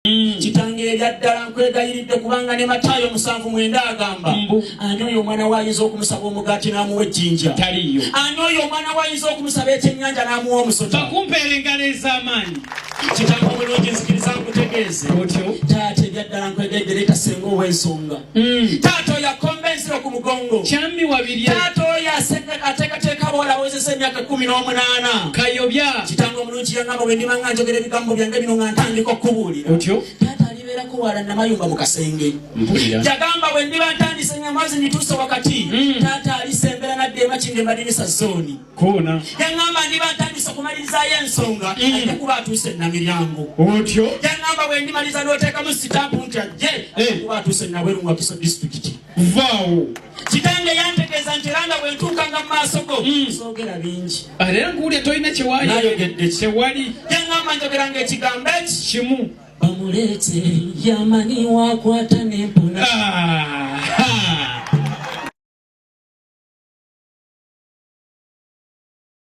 Kitange ebyaddala nkwegayiridde kubanga ne Matayo 7:9 agamba ani oyo omwana wayinza okumusaba omugaati n'amuwa ejjinja taliyo ani oyo omwana wayinza okumusaba ekyennyanja n'amuwa omusota bakumpeera engalo ez'amaanyi Kitange omulungi nzikiriza nkutegeeze otyo taata ebyaddala nkwegayiridde leeta senga ow'ensonga taata oyo akombensiro ku mugongo kyambi wabirye taata oyo ateekateeka bawala awezesa emyaka 18 kayobya Kitange omulungi yangamba bwe ndima nga njogera ebigambo byange bino nga ntandika okubuulira otyo taata alibeerako wala namayumba mu kasenge yagamba bwe ndiba ntandise nyamazi nituuse wakati taata alisembera nadde emakinga emadirisa zooni koona yangamba ndiba ntandise okumalirizayo ensonga ajja kuba atuuse namiryango otyo yangamba bwe ndimaliza n'oteekamu sitampu nti ajje kuba atuuse nabweru Wakiso disitulikiti vaawo Kitange yantegeeza nti era nga bwe ntuukanga mu maaso go soogera bingi era nkuwulya tolina nayogedde kyewali yangamba njogeranga ekigambo eki kimu bamuleete yamani wakwata n'empuna